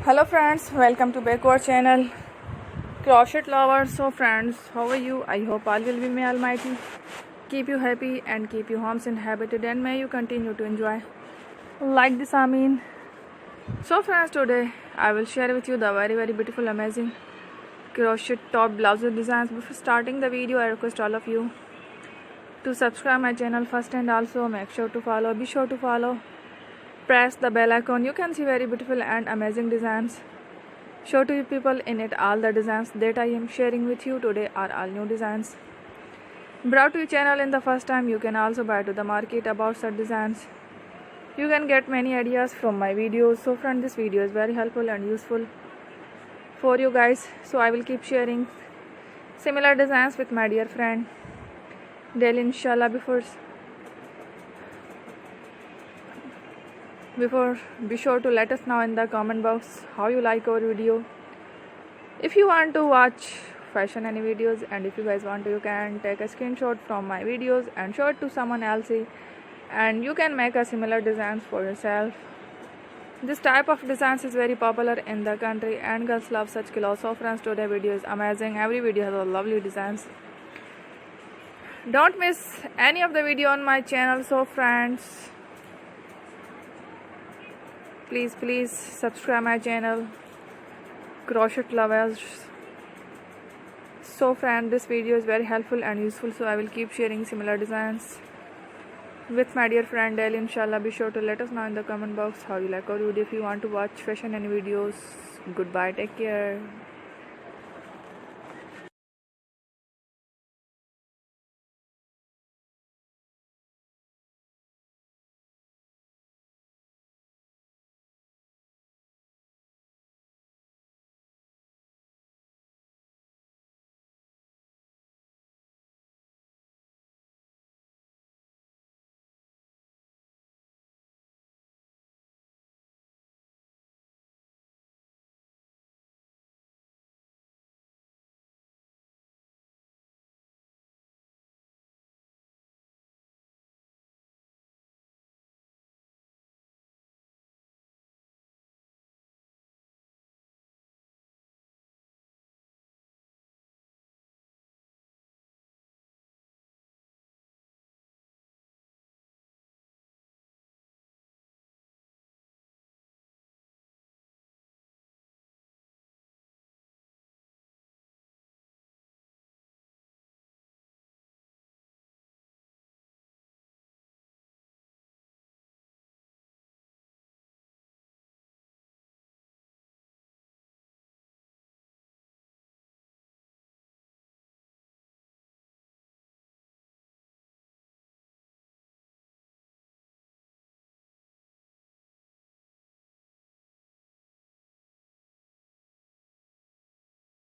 Hello friends, welcome to back our channel Crochet lovers. So friends, how are you? I hope all will be may almighty keep you happy and keep you homes inhabited, and may you continue to enjoy like this Amin. So friends, today I will share with you the very beautiful amazing crochet top blouses designs. Before starting the video, I request all of you to subscribe my channel first, and also be sure to follow, press the bell icon. You can see very beautiful and amazing designs. Show to you people in it. All the designs that I am sharing with you today are all new designs brought to your channel in the first time. You can also buy to the market about such designs. You can get many ideas from my videos. So friend, this video is very helpful and useful for you guys. So I will keep sharing similar designs with my dear friend daily, inshallah. Before, be sure to let us know in the comment box how you like our video. If you want to watch fashion any videos, and if you guys want to, you can take a screenshot from my videos and show it to someone else, and you can make a similar designs for yourself. This type of designs is very popular in the country and girls love such clothes. So friends, today video is amazing. Every video has a lovely designs. Don't miss any of the video on my channel. So friends, please subscribe my channel Crochet lovers. So friend, this video is very helpful and useful, so I will keep sharing similar designs with my dear friend daily, inshallah. Be sure to let us know in the comment box how you like our video. If you want to watch fashion and videos, goodbye, take care.